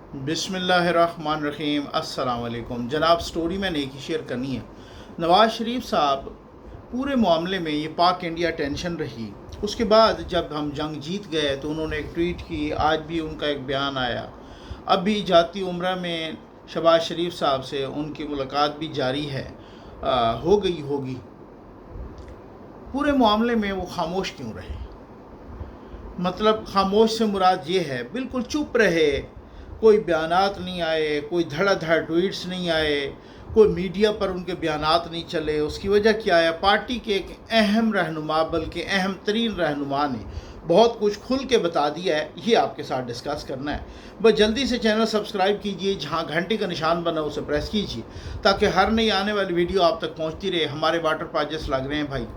बिस्मिल्लाहिर्रहमानिर्रहीम। अस्सलाम वालेकुम जनाब। स्टोरी मैंने एक ही शेयर करनी है। नवाज़ शरीफ साहब पूरे मामले में ये पाक इंडिया टेंशन रही। उसके बाद जब हम जंग जीत गए तो उन्होंने एक ट्वीट की, आज भी उनका एक बयान आया। अब भी जाती उम्रा में शहबाज शरीफ साहब से उनकी मुलाकात भी जारी है, हो गई होगी। पूरे मामले में वो खामोश क्यों रहे? मतलब खामोश से मुराद ये है बिल्कुल चुप रहे, कोई बयानात नहीं आए, कोई धड़ाधड़ ट्वीट्स नहीं आए, कोई मीडिया पर उनके बयानात नहीं चले। उसकी वजह क्या है? पार्टी के एक अहम रहनुमा, बल्कि अहम तरीन रहनुमा ने बहुत कुछ खुल के बता दिया है। ये आपके साथ डिस्कस करना है। बस जल्दी से चैनल सब्सक्राइब कीजिए, जहाँ घंटे का निशान बना उसे प्रेस कीजिए ताकि हर नई आने वाली वीडियो आप तक पहुँचती रहे। हमारे वाटर पाजेस लग रहे हैं भाई,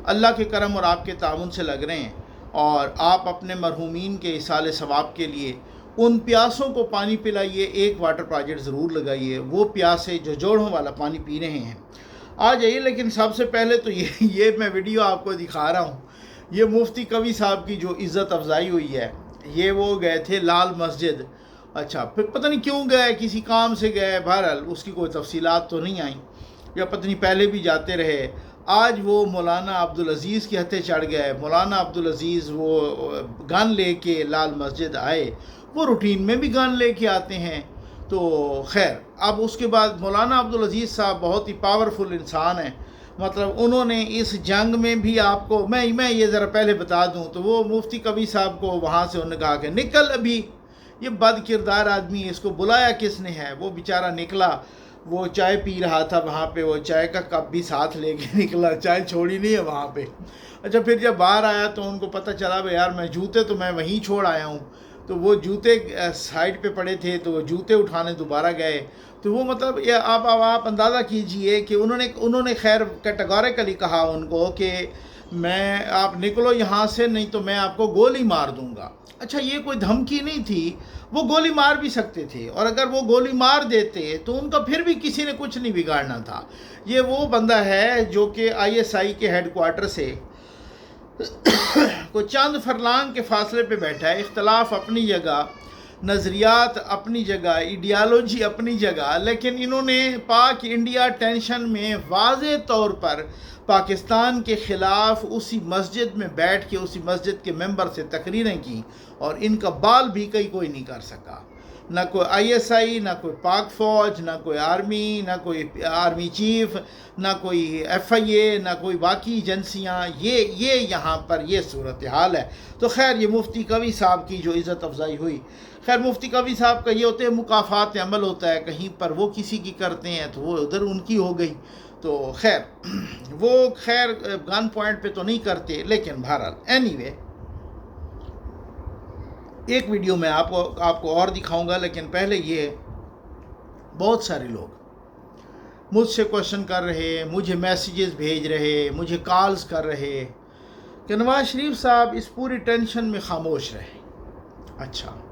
अल्लाह के करम और आपके ताउन से लग रहे हैं, और आप अपने मरहूमीन के इसाले सवाब के लिए उन प्यासों को पानी पिलाइए। एक वाटर प्रोजेक्ट ज़रूर लगाइए, वो प्यासे जो जोड़ों वाला पानी पी रहे हैं आ जाइए। लेकिन सबसे पहले तो ये मैं वीडियो आपको दिखा रहा हूँ। ये मुफ्ती कवी साहब की जो इज़्ज़त अफजाई हुई है, ये वो गए थे लाल मस्जिद। अच्छा, फिर पता नहीं क्यों गए, किसी काम से गए, बहरहाल उसकी कोई तफसीलात तो नहीं आई, या पता नहीं पहले भी जाते रहे। आज वो मौलाना अब्दुल अज़ीज़ के हत्थे चढ़ गए। मौलाना अब्दुल अज़ीज़ वो गन लेके लाल मस्जिद आए। वो रूटीन में भी गन लेके आते हैं। तो खैर, अब उसके बाद मौलाना अब्दुल अज़ीज़ साहब बहुत ही पावरफुल इंसान हैं। मतलब उन्होंने इस जंग में भी आपको मैं ये ज़रा पहले बता दूं तो वो मुफ्ती कवी साहब को वहाँ से उन्होंने कहा कि निकल, अभी ये बद किरदार आदमी, इसको बुलाया किसने है? वो बेचारा निकला, वो चाय पी रहा था वहाँ पे, वो चाय का कप भी साथ लेके निकला, चाय छोड़ी नहीं है वहाँ पे। अच्छा, फिर जब बाहर आया तो उनको पता चला भाई यार, मैं जूते तो मैं वहीं छोड़ आया हूँ। तो वो जूते साइड पे पड़े थे, तो वो जूते उठाने दोबारा गए। तो वो मतलब ये आप अंदाज़ा कीजिए कि उन्होंने खैर कैटेगोरिकली कहा उनको कि मैं, आप निकलो यहाँ से, नहीं तो मैं आपको गोली मार दूँगा। अच्छा, ये कोई धमकी नहीं थी, वो गोली मार भी सकते थे, और अगर वो गोली मार देते तो उनका फिर भी किसी ने कुछ नहीं बिगाड़ना था। ये वो बंदा है जो कि ISI के हेडक्वार्टर से कोई चंद फरलांग के फासले पे बैठा है। इख्तलाफ अपनी जगह, नज़रियात अपनी जगह, आइडियालॉजी अपनी जगह, लेकिन इन्होंने पाक इंडिया टेंशन में वाज़े तौर पर पाकिस्तान के ख़िलाफ़ उसी मस्जिद में बैठ के उसी मस्जिद के मेंबर से तकरीरें की, और इनका बाल भी कोई नहीं कर सका। ना कोई ISI, ना कोई पाक फ़ौज, ना कोई आर्मी, ना कोई आर्मी चीफ, ना कोई FIA, ना कोई बाकी एजेंसियाँ। ये यहाँ पर ये सूरत हाल है। तो खैर, ये मुफ्ती कवी साहब की जो इज़्ज़त अफजाई हुई, खैर मुफ्ती कवी साहब का ये होते हैं मुकाफ़ात अमल होता है, कहीं पर वो किसी की करते हैं तो वो उधर उनकी हो गई। तो खैर वो खैर गन पॉइंट पे तो नहीं करते, लेकिन बहरहाल एनीवे, एक वीडियो में आपको और दिखाऊंगा। लेकिन पहले ये, बहुत सारे लोग मुझसे क्वेश्चन कर रहे, मुझे मैसेजेस भेज रहे, मुझे कॉल्स कर रहे कि नवाज़ शरीफ साहब इस पूरी टेंशन में खामोश रहे। अच्छा,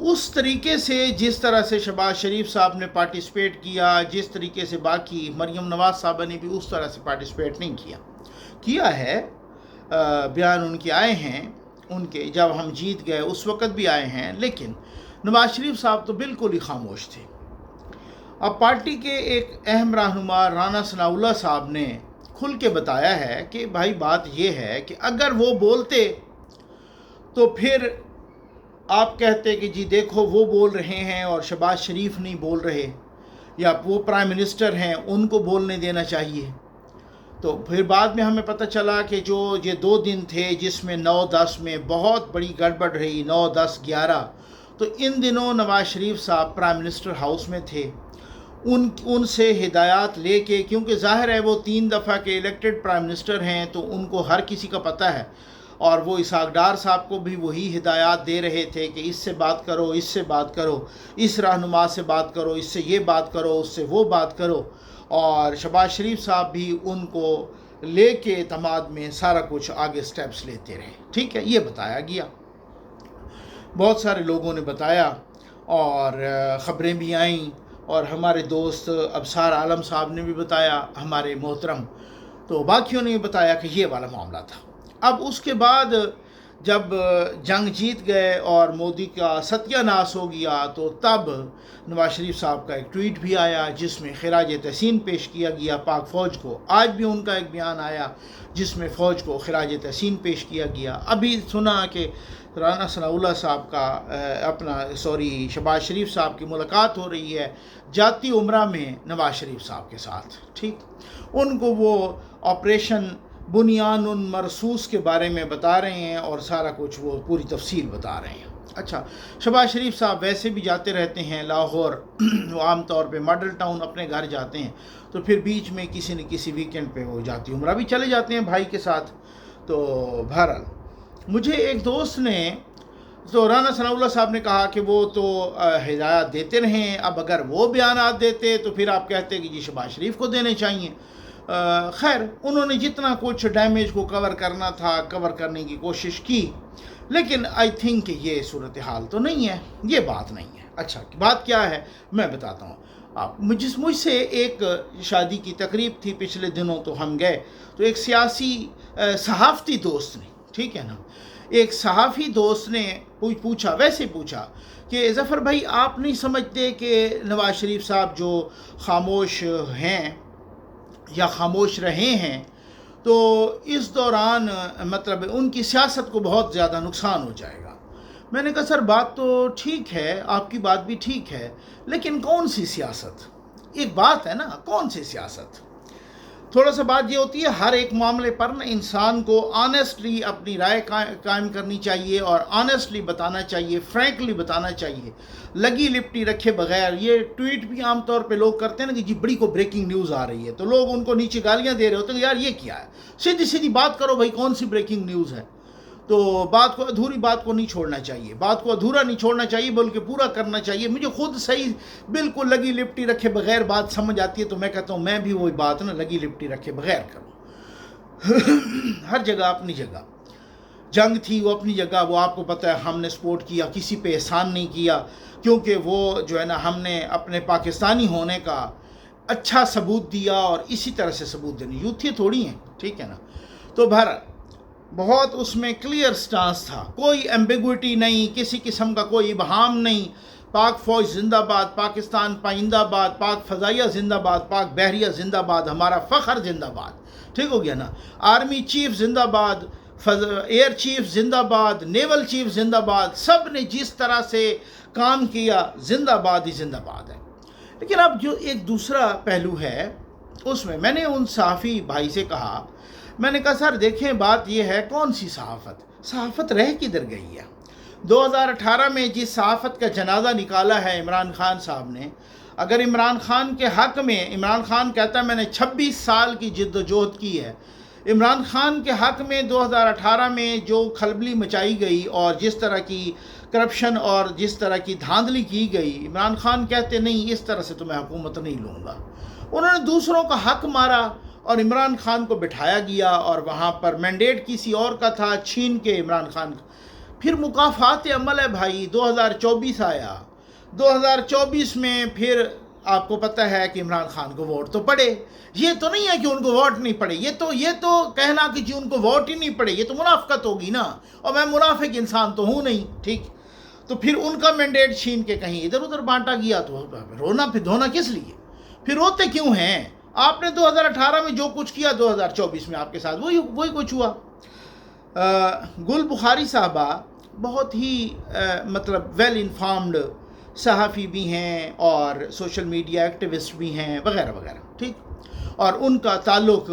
उस तरीके से जिस तरह से शहबाज शरीफ साहब ने पार्टिसिपेट किया, जिस तरीके से बाकी मरीम नवाज़ साहबा ने भी उस तरह से पार्टिसिपेट नहीं किया है। बयान उनके आए हैं, उनके जब हम जीत गए उस वक़्त भी आए हैं, लेकिन नवाज़ शरीफ साहब तो बिल्कुल ही खामोश थे। अब पार्टी के एक अहम रहनुमा राना सनाउल्लाह साहब ने खुल के बताया है कि भाई बात यह है कि अगर वो बोलते तो फिर आप कहते कि जी देखो वो बोल रहे हैं और शहबाज शरीफ नहीं बोल रहे, या वो प्राइम मिनिस्टर हैं उनको बोलने देना चाहिए। तो फिर बाद में हमें पता चला कि जो ये 2 दिन थे जिसमें 9-10 में बहुत बड़ी गड़बड़ रही, 9, 10, 11, तो इन दिनों नवाज़ शरीफ साहब प्राइम मिनिस्टर हाउस में थे। उनसे हिदायत लेके, क्योंकि ज़ाहिर है वो 3 दफ़ा के इलेक्टेड प्राइम मिनिस्टर हैं, तो उनको हर किसी का पता है, और वो इसहाक डार साहब को भी वही हिदायत दे रहे थे कि इससे बात करो, इससे बात करो, इस रहनुमा से बात करो, इससे ये बात करो, उससे वो बात करो। और शहबाज शरीफ साहब भी उनको लेके एतमाद में सारा कुछ आगे स्टेप्स लेते रहे। ठीक है, ये बताया गया, बहुत सारे लोगों ने बताया, और ख़बरें भी आईं, और हमारे दोस्त अबसार आलम साहब ने भी बताया, हमारे मोहतरम, तो बाकियों ने भी बताया कि ये वाला मामला था। अब उसके बाद جب جنگ جیت گئے اور مودی کا ستیہ ناش ہو گیا تو تب نواز شریف صاحب کا ایک ٹویٹ بھی آیا جس میں خراج تحسین پیش کیا گیا پاک فوج کو. آج بھی ان کا ایک بیان آیا جس میں فوج کو خراج تحسین پیش کیا گیا. ابھی سنا کہ رانا ثناء اللہ صاحب کا شہباز شریف صاحب کی ملاقات ہو رہی ہے جاتی عمرہ میں نواز شریف صاحب کے ساتھ. ٹھیک، ان کو وہ آپریشن بنیان مرصوص کے بارے میں بتا رہے ہیں اور سارا کچھ وہ پوری تفصیل بتا رہے ہیں. اچھا، شہباز شریف صاحب ویسے بھی جاتے رہتے ہیں لاہور، وہ عام طور پہ ماڈل ٹاؤن اپنے گھر جاتے ہیں، تو پھر بیچ میں کسی نہ کسی ویکینڈ پہ وہ جاتی عمرہ بھی چلے جاتے ہیں بھائی کے ساتھ. تو بہرحال مجھے ایک دوست نے تو رانا ثناء اللہ صاحب نے کہا کہ وہ تو ہدایات دیتے رہیں، اب اگر وہ بیانات دیتے تو پھر آپ کہتے کہ جی شہباز شریف کو دینے چاہیے. خیر، انہوں نے جتنا کچھ ڈیمیج کو کور کرنا تھا کور کرنے کی کوشش کی، لیکن آئی تھنک کہ یہ صورتحال تو نہیں ہے، یہ بات نہیں ہے. اچھا، بات کیا ہے میں بتاتا ہوں آپ. مجھ سے ایک شادی کی تقریب تھی پچھلے دنوں، تو ہم گئے تو ایک سیاسی صحافتی دوست نے، ٹھیک ہے نا، ایک صحافی دوست نے ویسے پوچھا کہ ظفر بھائی آپ نہیں سمجھتے کہ نواز شریف صاحب جو خاموش ہیں یا خاموش رہے ہیں تو اس دوران مطلب ان کی سیاست کو بہت زیادہ نقصان ہو جائے گا. میں نے کہا سر بات تو ٹھیک ہے، آپ کی بات بھی ٹھیک ہے، لیکن کون سی سیاست؟ ایک بات ہے نا، کون سی سیاست؟ تھوڑا سا بات یہ ہوتی ہے ہر ایک معاملے پر نا انسان کو آنیسٹلی اپنی رائے قائم کرنی چاہیے اور آنیسٹلی بتانا چاہیے، فرینکلی بتانا چاہیے، لگی لپٹی رکھے بغیر. یہ ٹویٹ بھی عام طور پہ لوگ کرتے ہیں نا کہ جی بڑی کو بریکنگ نیوز آ رہی ہے، تو لوگ ان کو نیچے گالیاں دے رہے ہوتے ہیں کہ یار یہ کیا ہے، سیدھی سیدھی بات کرو بھائی، کون سی بریکنگ نیوز ہے. تو ادھوری بات کو نہیں چھوڑنا چاہیے، بات کو ادھورا نہیں چھوڑنا چاہیے بلکہ پورا کرنا چاہیے. مجھے خود صحیح بالکل لگی لپٹی رکھے بغیر بات سمجھ آتی ہے تو میں کہتا ہوں میں بھی وہی بات نا لگی لپٹی رکھے بغیر کروں. ہر جگہ اپنی جگہ جنگ تھی، وہ اپنی جگہ، وہ آپ کو پتہ ہے ہم نے سپورٹ کیا، کسی پہ احسان نہیں کیا، کیونکہ وہ جو ہے نا ہم نے اپنے پاکستانی ہونے کا اچھا ثبوت دیا اور اسی طرح سے ثبوت دینے یوتھی تھوڑی ہیں، ٹھیک ہے نا. تو بہت اس میں کلیئر سٹانس تھا، کوئی ایمبیگوٹی نہیں، کسی قسم کا کوئی ابہام نہیں. پاک فوج زندہ باد، پاکستان پائندہ باد، پاک فضائیہ زندہ باد، پاک بحریہ زندہ باد، ہمارا فخر زندہ باد. ٹھیک ہو گیا نا. آرمی چیف زندہ باد، ایئر چیف زندہ باد، نیول چیف زندہ باد، سب نے جس طرح سے کام کیا زندہ باد ہی زندہ باد ہے. لیکن اب جو ایک دوسرا پہلو ہے اس میں نے ان صحافی بھائی سے کہا، میں نے کہا سر دیکھیں بات یہ ہے کون سی صحافت رہ کدھر گئی ہے؟ 2018 میں جس صحافت کا جنازہ نکالا ہے عمران خان صاحب نے، اگر عمران خان کے حق میں، عمران خان کہتا ہے میں نے 26 سال کی جد و جہد کی ہے، عمران خان کے حق میں 2018 میں جو کھلبلی مچائی گئی اور جس طرح کی کرپشن اور جس طرح کی دھاندلی کی گئی، عمران خان کہتے نہیں اس طرح سے تو میں حکومت نہیں لوں گا. انہوں نے دوسروں کا حق مارا اور عمران خان کو بٹھایا گیا اور وہاں پر مینڈیٹ کسی اور کا تھا، چھین کے عمران خان کا. پھر مکافات عمل ہے بھائی، 2024 آیا، 2024 میں پھر آپ کو پتہ ہے کہ عمران خان کو ووٹ تو پڑے. یہ تو نہیں ہے کہ ان کو ووٹ نہیں پڑے، یہ تو کہنا کہ جی ان کو ووٹ ہی نہیں پڑے، یہ تو منافقت ہوگی نا، اور میں منافق انسان تو ہوں نہیں. ٹھیک، تو پھر ان کا مینڈیٹ چھین کے کہیں ادھر ادھر بانٹا گیا، تو رونا پھر دھونا کس لیے؟ پھر روتے کیوں ہیں؟ آپ نے 2018 میں جو کچھ کیا 2024 میں آپ کے ساتھ وہی کچھ ہوا. گل بخاری صاحبہ بہت ہی مطلب ویل انفارمڈ صحافی بھی ہیں اور سوشل میڈیا ایکٹیوسٹ بھی ہیں وغیرہ وغیرہ. ٹھیک، اور ان کا تعلق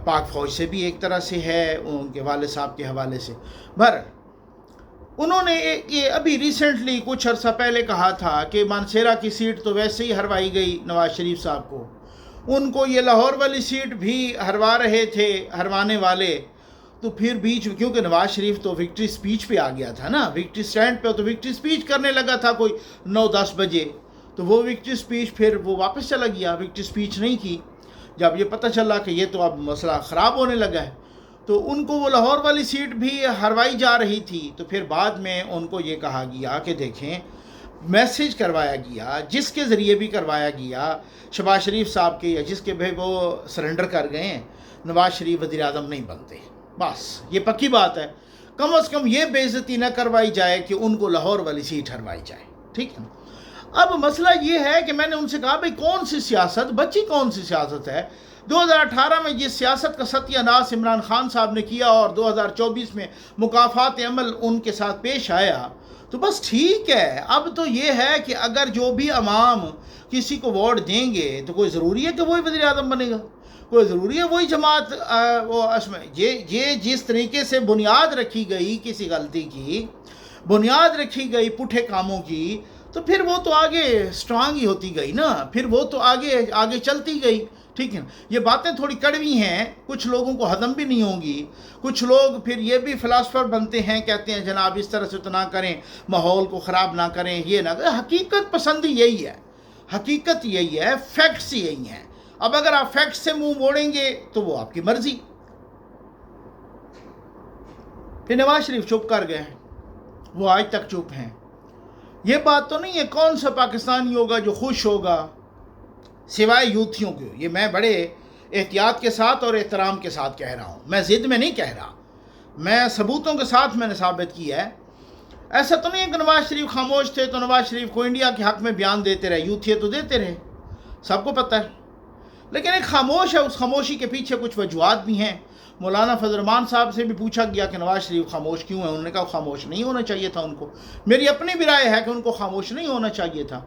پاک فوج سے بھی ایک طرح سے ہے، ان کے والد صاحب کے حوالے سے. انہوں نے یہ ابھی ریسنٹلی کچھ عرصہ پہلے کہا تھا کہ مانسیرا کی سیٹ تو ویسے ہی ہروائی گئی نواز شریف صاحب کو، ان کو یہ لاہور والی سیٹ بھی ہروا رہے تھے ہروانے والے. تو پھر بیچ کیونکہ نواز شریف تو وکٹری سپیچ پہ آ گیا تھا نا، وکٹری سٹینڈ پہ، تو وکٹری سپیچ کرنے لگا تھا کوئی 9-10 بجے، تو وہ وکٹری سپیچ پھر وہ واپس چلا گیا، وکٹری سپیچ نہیں کی. جب یہ پتہ چلا کہ یہ تو اب مسئلہ خراب ہونے لگا ہے تو ان کو وہ لاہور والی سیٹ بھی ہروائی جا رہی تھی. تو پھر بعد میں ان کو یہ کہا گیا کہ دیکھیں، میسیج کروایا گیا، جس کے ذریعے بھی کروایا گیا، شہباز شریف صاحب کے یا جس کے بھی وہ سرنڈر کر گئے ہیں، نواز شریف وزیر اعظم نہیں بنتے. بس یہ پکی بات ہے. कम से कम ये बेइज्जती न करवाई जाए कि उनको लाहौर वाली सीट हरवाई जाए, ठीक है। अब मसला ये है कि मैंने उनसे कहा भाई कौन सी सियासत, बच्ची कौन सी सियासत है। 2018 में जिस सियासत का सत्यानाश इमरान खान साहब ने किया और 2024 में मुकाफात अमल उनके साथ पेश आया, तो बस ठीक है। अब तो ये है कि अगर जो भी अवाम किसी को वोट देंगे तो कोई ज़रूरी है कि वही वज़ीर आज़म बनेगा, कोई ज़रूरी है वही जमात वो असमें ये जिस तरीके से बुनियाद रखी गई किसी गलती की, बुनियाद रखी गई पुठे कामों की, तो फिर वो तो आगे स्ट्रांग ही होती गई ना, फिर वो तो आगे आगे चलती गई, ठीक है। ये बातें थोड़ी कड़वी हैं, कुछ लोगों को हजम भी नहीं होंगी। कुछ लोग फिर ये भी फ़िलासफ़र बनते हैं, कहते हैं जनाब इस तरह से तो ना करें, माहौल को ख़राब ना करें, ये ना करें। हकीकत पसंदी यही है, हकीकत यही है, फैक्ट्स यही हैं। अब अगर आप फैक्ट्स से मुंह मोड़ेंगे तो वो आपकी मर्ज़ी। फिर नवाज शरीफ चुप कर गए, वो आज तक चुप हैं। ये बात तो नहीं है कौन सा पाकिस्तानी होगा जो खुश होगा सिवाय यूथियों के। ये मैं बड़े एहतियात के साथ और एहतराम के साथ कह रहा हूँ, मैं ज़िद में नहीं कह रहा, मैं सबूतों के साथ मैंने साबित किया है। ऐसा तो नहीं है कि नवाज शरीफ खामोश थे तो नवाज शरीफ को इंडिया के हक़ में बयान देते रहे, यूथिया तो देते रहे, सबको पता है। लेकिन एक खामोश है, उस खामोशी के पीछे कुछ वजूहात भी हैं। मौलाना फजल रहमान साहब से भी पूछा गया कि नवाज शरीफ खामोश क्यों है, उन्होंने कहा खामोश नहीं होना चाहिए था उनको। मेरी अपनी भी राय है कि उनको खामोश नहीं होना चाहिए था,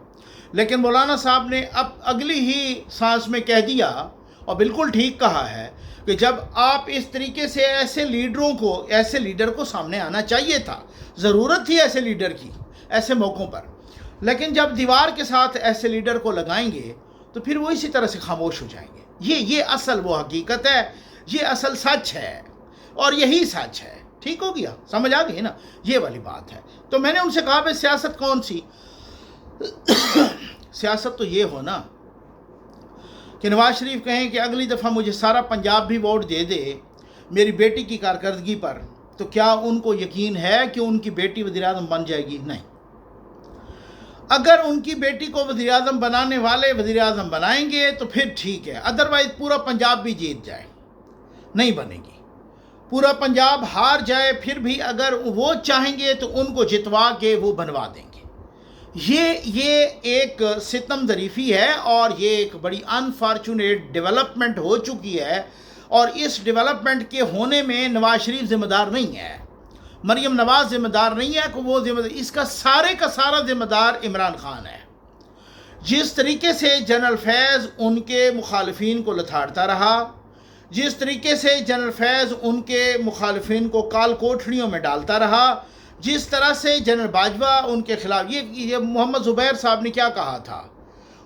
लेकिन मौलाना साहब ने अब अगली ही सांस में कह दिया, और बिल्कुल ठीक कहा है, कि जब आप इस तरीके से ऐसे लीडर को सामने आना चाहिए था, ज़रूरत थी ऐसे लीडर की ऐसे मौक़ों पर, लेकिन जब दीवार के साथ ऐसे लीडर को लगाएंगे तो फिर वो इसी तरह से खामोश हो जाएंगे। ये असल वो हकीकत है, ये असल सच है, और यही सच है। ठीक हो गया, समझ आ गई ना, ये वाली बात है। तो मैंने उनसे कहा भाई सियासत कौन सी सियासत तो ये हो ना कि नवाज शरीफ कहें कि अगली दफ़ा मुझे सारा पंजाब भी वोट दे दे मेरी बेटी की कारकर्दगी पर, तो क्या उनको यकीन है कि उनकी बेटी वज़ीर आज़म बन जाएगी? नहीं। अगर उनकी बेटी को वज़ीर आज़म बनाने वाले वज़ीर आज़म बनाएंगे तो फिर ठीक है, अदरवाइज़ पूरा पंजाब भी जीत जाए नहीं बनेगी। पूरा पंजाब हार जाए फिर भी अगर वो चाहेंगे तो उनको जितवा के वो बनवा देंगे। ये एक सितम ज़रीफ़ी है और ये एक बड़ी अनफॉर्चुनेट डेवलपमेंट हो चुकी है, और इस डेवलपमेंट के होने में नवाज शरीफ ज़िम्मेदार नहीं है, मरीम नवाज ज़िम्मेदार नहीं है कि वो ज़िम्मेदार, इसका सारे का सारा ज़िम्मेदार इमरान खान है। जिस तरीके से जनरल फैज़ उनके मुखालिफिन को लथाड़ता रहा, जिस तरीके से जनरल फैज़ उनके मुखालिफिन को काल कोठरियों में डालता रहा, जिस तरह से जनरल बाजवा उनके खिलाफ, ये मोहम्मद ज़ुबैर साहब ने क्या कहा था,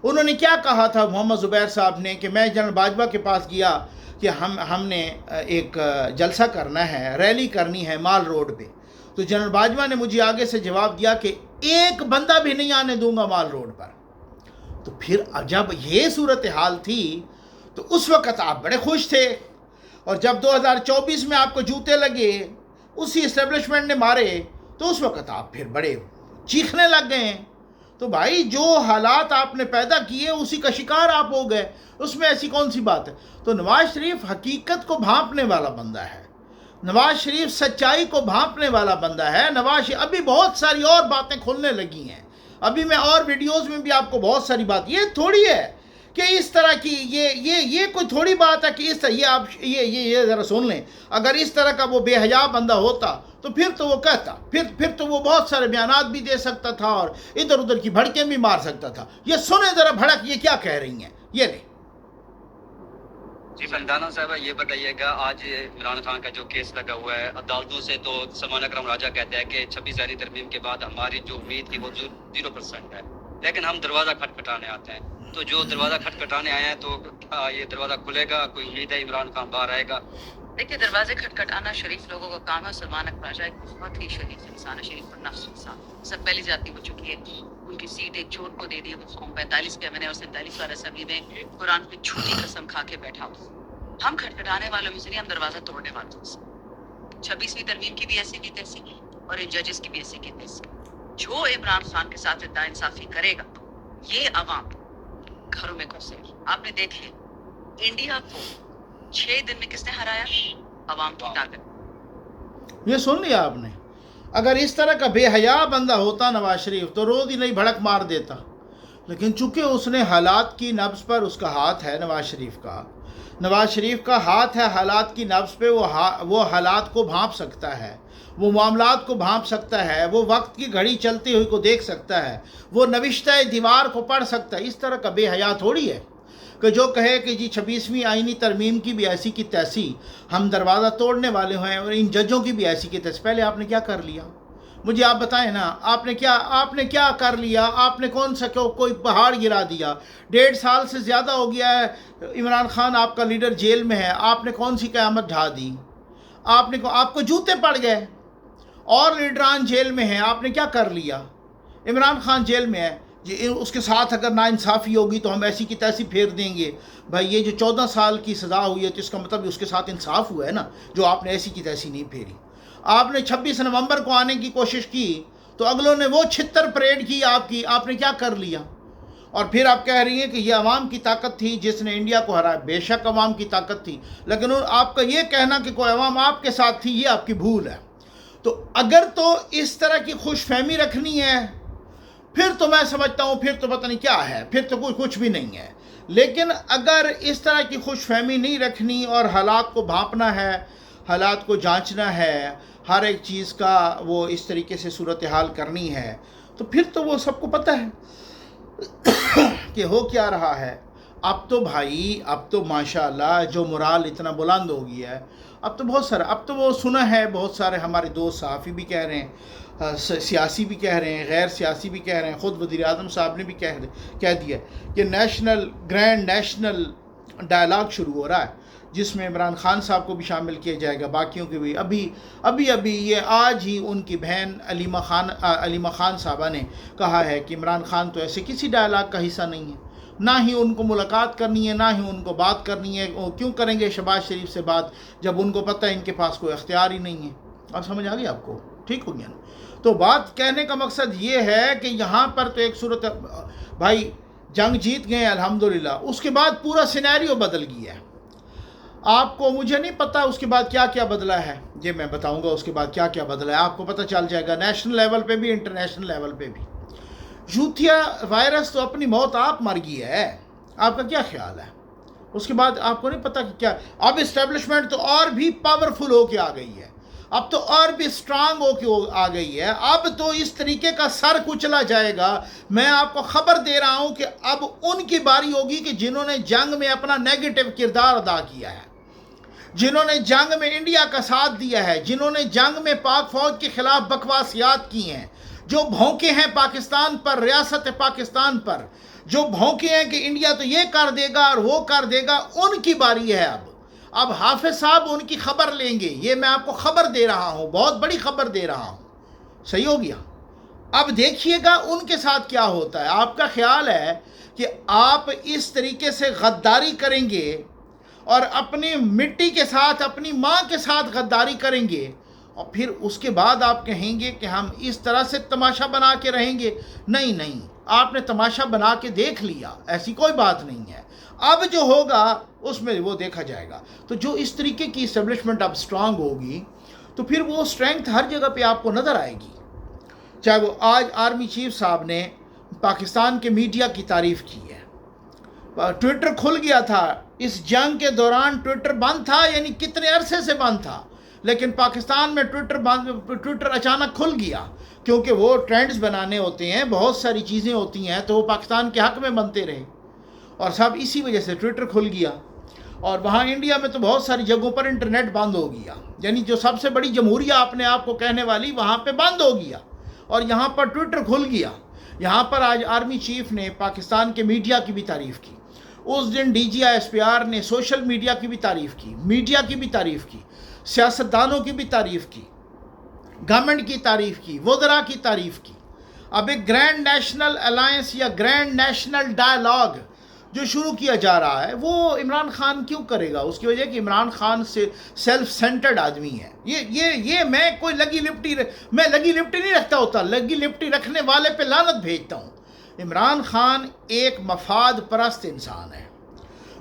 उन्होंने क्या कहा था मोहम्मद ज़ुबैर साहब ने कि मैं जनरल बाजवा के पास गया कि हमने एक जलसा करना है, रैली करनी है माल रोड पे, तो जनरल बाजवा ने मुझे आगे से जवाब दिया कि एक बंदा भी नहीं आने दूंगा माल रोड पर। तो फिर जब ये सूरत हाल थी तो उस वक़्त आप बड़े खुश थे, और जब 2024 में आपको जूते लगे, उसी इस्टेब्लिशमेंट ने मारे, तो उस वक़्त आप फिर बड़े चीखने लग गए। तो भाई जो हालात आपने पैदा किए उसी का शिकार आप हो गए, उसमें ऐसी कौन सी बात है। तो नवाज शरीफ हकीकत को भांपने वाला बंदा है, नवाज शरीफ सच्चाई को भांपने वाला बंदा है। नवाज अभी बहुत सारी और बातें खुलने लगी हैं, अभी मैं और वीडियोस में भी आपको बहुत सारी बात, ये थोड़ी है कि इस तरह की ये कोई थोड़ी बात है कि इस तरह, ये आप ये ज़रा सुन लें, अगर इस तरह का वो बेहया बंदा होता तो फिर तो वो कहता, फिर तो वो बहुत सारे बयानात भी दे सकता था और इधर उधर की भड़कें भी मार सकता था। ये सुने ज़रा भड़क ये क्या कह रही हैं, ये ले। जी फंदाना साहब, ये बताइएगा आज इमरान खान का जो केस लगा हुआ है अदालतों से, तो सलमान अकरम राजा कहते हैं कि 26 ज़हरी तरमीम के बाद हमारी जो उम्मीद थी वो 0% है, लेकिन हम दरवाज़ा खटखटाने आते हैं। तो जो दरवाज़ा खटखटाने आए हैं, तो क्या ये दरवाज़ा खुलेगा? कोई उम्मीद है इमरान खान बाहर आएगा? देखिए, दरवाजे खटखटाना शरीफ लोगों का काम है। सलमान अकरम राजा एक बहुत ही शरीफ इंसान है, शरीफ और नफ्स इंसान, सब पहली जाति हो चुकी है। उनकी सीट एक चोर को दे दी, वो कौम 45 के मैंने और 47 वाले असेंबली में कुरान पे झूठी कसम खा के बैठा हो। हम खटखटाने वालों में से नहीं, हम दरवाजा तोड़ने वालों से। 26वीं तरमीम की भी ऐसी की तैसी और इन जजेस की भी ऐसी की तैसी। जो इमरान खान के साथ नाइंसाफी करेगा, ये अवाम घरों में घुसेगी। आपने देखे इंडिया को 6 दिन में किसने हराया? अवाम की ताकत। ये सुन लिया आपने। अगर इस तरह का बेहया बंदा होता नवाज शरीफ तो रोज़ ही नहीं भड़क मार देता, लेकिन चूंकि उसने हालात की नब्ज़ पर उसका हाथ है, नवाज शरीफ का हाथ है हालात की नब्ज़ पे, वो हालात को भांप सकता है, वो मामलात को भांप सकता है, वो वक्त की घड़ी चलती हुई को देख सकता है, वो नविश्ता दीवार को पढ़ सकता है। इस तरह का बेहया थोड़ी है कि जो कहे कि जी 26वीं आईनी तरमीम की भी ऐसी की तैसी हम दरवाज़ा तोड़ने वाले हैं और इन जजों की भी ऐसी की तैसी। पहले आपने क्या कर लिया, मुझे आप बताएं ना, आपने क्या कर लिया? आपने कौन सा कोई पहाड़ गिरा दिया? 1.5 साल से ज़्यादा हो गया है इमरान खान आपका लीडर जेल में है, आपने कौन सी क़यामत ढा दी? आपको जूते पड़ गए और लीडरान जेल में हैं, आपने क्या कर लिया? इमरान खान जेल में है जी, उसके साथ अगर नाइंसाफ़ी होगी तो हम ऐसी की तैसी फेर देंगे। भाई ये जो 14 साल की सज़ा हुई है तो इसका मतलब उसके साथ इंसाफ हुआ है ना, जो आपने ऐसी की तैसी नहीं फेरी। आपने 26 नवंबर को आने की कोशिश की तो अगलों ने वो छितर परेड की आपकी, आपने क्या कर लिया? और फिर आप कह रही हैं कि ये अवाम की ताकत थी जिसने इंडिया को हराया। बेशक अवाम की ताकत थी, लेकिन आपका ये कहना कि कोई अवाम आपके साथ थी, ये आपकी भूल है। तो अगर तो इस तरह की खुशफहमी रखनी है फिर तो मैं समझता हूँ फिर तो पता नहीं क्या है, फिर तो कुछ भी नहीं है। लेकिन अगर इस तरह की खुशफहमी नहीं रखनी और हालात को भांपना है, हालात को जांचना है, हर एक चीज़ का वो इस तरीके से सूरत हाल करनी है, तो फिर तो वो सबको पता है कि हो क्या रहा है। अब तो भाई, अब तो माशाल्लाह जो मोराल इतना बुलंद हो गया है, अब तो बहुत सारा, अब तो वो सुना है बहुत सारे हमारे दोस्त सहाफ़ी भी कह रहे हैं, सियासी भी कह रहे हैं, गैर सियासी भी कह रहे हैं, ख़ुद वज़ीर आज़म साहब ने भी कह दिया कि ग्रैंड नेशनल डायलॉग शुरू हो रहा है जिसमें इमरान खान साहब को भी शामिल किया जाएगा, बाकियों के भी। अभी ये आज ही उनकी बहन अलीमा खान साहबा ने कहा है कि इमरान खान तो ऐसे किसी डायलॉग का हिस्सा नहीं है, ना ही उनको मुलाकात करनी है, ना ही उनको बात करनी है। वो क्यों करेंगे शहबाज शरीफ से बात जब उनको पता है इनके पास कोई अख्तियार ही नहीं है। अब समझ आ गई आपको? ठीक हो गया ना? तो बात कहने का मकसद ये है कि यहाँ पर तो एक सूरत, भाई जंग जीत गए अल्हम्दुलिल्लाह, उसके बाद पूरा सिनेरियो बदल गया है। आपको, मुझे नहीं पता उसके बाद क्या क्या बदला है, ये मैं बताऊंगा उसके बाद क्या क्या बदला है, आपको पता चल जाएगा, नेशनल लेवल पे भी इंटरनेशनल लेवल पे भी। यूथिया वायरस तो अपनी मौत आप मर गई है, आपका क्या ख्याल है? उसके बाद आपको नहीं पता कि क्या, अब इस्टेब्लिशमेंट तो और भी पावरफुल होके आ गई है, अब तो और भी स्ट्रांग होके आ गई है, अब तो इस तरीके का सर कुचला जाएगा। मैं आपको खबर दे रहा हूं कि अब उनकी बारी होगी कि जिन्होंने जंग में अपना नेगेटिव किरदार अदा किया है, जिन्होंने जंग में इंडिया का साथ दिया है, जिन्होंने जंग में पाक फौज के खिलाफ बकवासियात की हैं, जो भौंके हैं पाकिस्तान पर, रियासत पाकिस्तान पर, जो भौंके हैं कि इंडिया तो ये कर देगा और वो कर देगा, उनकी बारी है अब हाफिज साहब उनकी खबर लेंगे। ये मैं आपको खबर दे रहा हूँ, बहुत बड़ी खबर दे रहा हूँ, सही हो गया? अब देखिएगा उनके साथ क्या होता है। आपका ख्याल है कि आप इस तरीके से गद्दारी करेंगे और अपनी मिट्टी के साथ, अपनी माँ के साथ गद्दारी करेंगे और फिर उसके बाद आप कहेंगे कि हम इस तरह से तमाशा बना के रहेंगे? नहीं, आपने तमाशा बना के देख लिया, ऐसी कोई बात नहीं है। अब जो होगा उसमें वो देखा जाएगा। तो जो इस तरीके की इस्टेब्लिशमेंट अब स्ट्रांग होगी तो फिर वो स्ट्रेंथ हर जगह पे आपको नज़र आएगी। चाहे वो आज आर्मी चीफ साहब ने पाकिस्तान के मीडिया की तारीफ़ की है, ट्विटर खुल गया था इस जंग के दौरान, ट्विटर बंद था, यानी कितने अरसे से बंद था, लेकिन पाकिस्तान में ट्विटर अचानक खुल गया क्योंकि वो ट्रेंड्स बनाने होते हैं, बहुत सारी चीज़ें होती हैं, तो वो पाकिस्तान के हक़ में बनते रहे और सब इसी वजह से ट्विटर खुल गया। और वहाँ इंडिया में तो बहुत सारी जगहों पर इंटरनेट बंद हो गया, यानी जो सबसे बड़ी जमहूरियत अपने आप को कहने वाली वहाँ पे बंद हो गया और यहाँ पर ट्विटर खुल गया। यहाँ पर आज आर्मी चीफ ने पाकिस्तान के मीडिया की भी तारीफ़ की, उस दिन DGISPR ने सोशल मीडिया की भी तारीफ़ की, मीडिया की भी तारीफ़ की, सियासतदानों की भी तारीफ़ की, गवर्नमेंट की तारीफ़ की, वज़रा की तारीफ़ की। अब एक ग्रैंड नेशनल अलायंस या ग्रैंड नेशनल डायलॉग जो शुरू किया जा रहा है वो इमरान खान क्यों करेगा? उसकी वजह कि इमरान खान से सेल्फ सेंटर्ड आदमी है। ये मैं कोई लगी लिपटी नहीं रखता होता, लगी लिपटी रखने वाले पे लानत भेजता हूँ। इमरान खान एक मफाद परस्त इंसान है,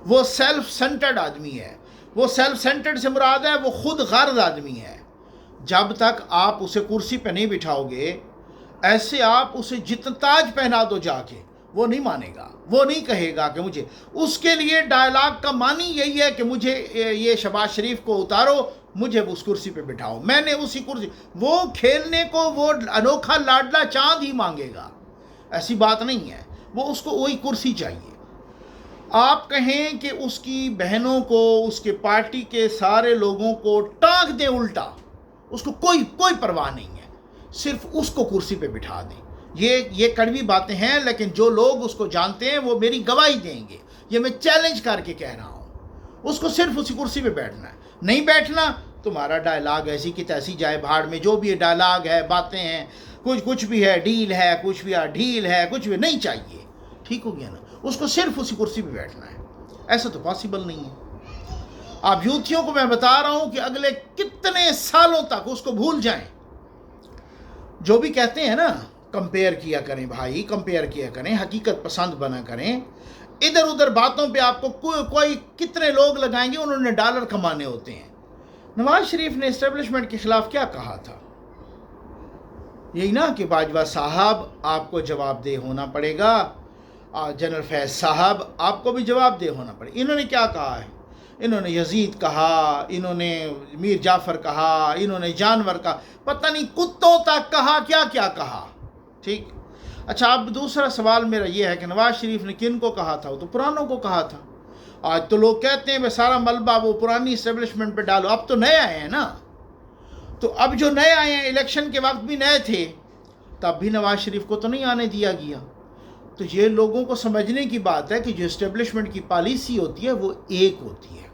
वो सेल्फ सेंटर्ड आदमी है। वो सेल्फ सेंटर्ड से मुराद है वो खुद गर्ज आदमी है। जब तक आप उसे कुर्सी पे नहीं बिठाओगे, ऐसे आप उसे जितना ताज पहना दो जाके, वो नहीं मानेगा, वो नहीं कहेगा कि मुझे, उसके लिए डायलॉग का मानी यही है कि मुझे ये शहबाज शरीफ को उतारो, मुझे उस कुर्सी पे बिठाओ, मैंने उसी कुर्सी, वो खेलने को वो अनोखा लाडला चांद ही मांगेगा, ऐसी बात नहीं है, वो उसको वही कुर्सी चाहिए। आप कहें कि उसकी बहनों को, उसके पार्टी के सारे लोगों को टांग दें उल्टा, उसको कोई परवाह नहीं है, सिर्फ उसको कुर्सी पे बिठा दें। ये कड़वी बातें हैं, लेकिन जो लोग उसको जानते हैं वो मेरी गवाही देंगे, ये मैं चैलेंज करके कह रहा हूँ। उसको सिर्फ उसी कुर्सी पे बैठना है, नहीं बैठना तुम्हारा डायलॉग ऐसी की तैसी जाए भाड़ में, जो भी ये डायलॉग है, बातें हैं, कुछ भी है, डील है, कुछ भी है, ढील है, कुछ भी नहीं चाहिए, ठीक हो गया ना। उसको सिर्फ उसी कुर्सी पे बैठना है, ऐसा तो पॉसिबल नहीं है। आप यूथियों को मैं बता रहा हूं कि अगले कितने सालों तक उसको भूल जाएं। जो भी कहते हैं ना, कंपेयर किया करें भाई, कंपेयर किया करें, हकीकत पसंद बना करें। इधर उधर बातों पे आपको कोई कितने लोग लगाएंगे, उन्होंने डॉलर कमाने होते हैं। नवाज शरीफ ने इस्टेब्लिशमेंट के खिलाफ क्या कहा था? यही ना कि बाजवा साहब आपको जवाबदेह होना पड़ेगा, जनरल फैज साहब आपको भी जवाबदेह होना पड़ेगा। इन्होंने क्या कहा है? इन्होंने यजीद कहा, इन्होंने मीर जाफ़र कहा, इन्होंने जानवर का, पता नहीं कुत्तों तक कहा, क्या क्या कहा। ठीक, अच्छा, अब दूसरा सवाल मेरा ये है कि नवाज शरीफ ने किन को कहा था? वो तो पुरानों को कहा था। आज तो लोग कहते हैं मैं सारा मलबा वो पुरानी इस्टेब्लिशमेंट पे डालो, अब तो नए आए हैं ना। तो अब जो नए आए हैं, इलेक्शन के वक्त भी नए थे, तब भी नवाज शरीफ को तो नहीं आने दिया गया। तो ये लोगों को समझने की बात है कि जो इस्टेब्लिशमेंट की पॉलिसी होती है वो एक होती है।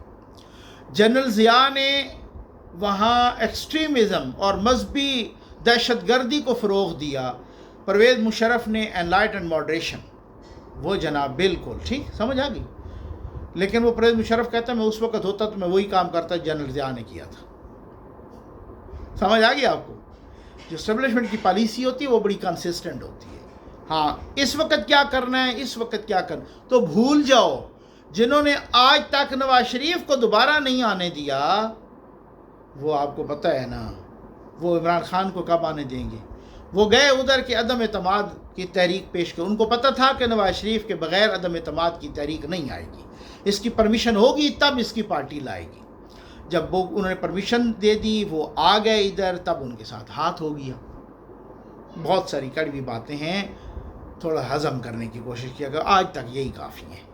जनरल ज़िया ने वहाँ एक्सट्रीमिज़म और मजहबी दहशतगर्दी को फ़रोग़ दिया, परवेज़ मुशर्रफ ने एनलाइट एंड मॉडरेशन, वो जनाब बिल्कुल ठीक समझ आ गई। लेकिन वो परवेज़ मुशर्रफ कहता है मैं उस वक्त होता तो मैं वही काम करता जनरल ज़िया ने किया था। समझ आ गई आपको? जो इस्टेब्लिशमेंट की पॉलिसी होती है वो बड़ी कंसिस्टेंट होती है। हाँ, इस वक्त क्या करना है, इस वक्त क्या करना, तो भूल जाओ। जिन्होंने आज तक नवाज शरीफ को दोबारा नहीं आने दिया, वो आपको पता है ना, वो इमरान खान को कब आने देंगे? वो गए उधर के अदम एतमाद की तहरीक पेश कर, उनको पता था कि नवाज शरीफ के बग़ैर अदम एतमाद की तहरीक नहीं आएगी, इसकी परमिशन होगी तब इसकी पार्टी लाएगी। जब वो उन्होंने परमिशन दे दी, वो आ गए इधर, तब उनके साथ हाथ हो गया। बहुत सारी कड़वी बातें हैं, थोड़ा हज़म करने की कोशिश किया, आज तक यही काफ़ी है।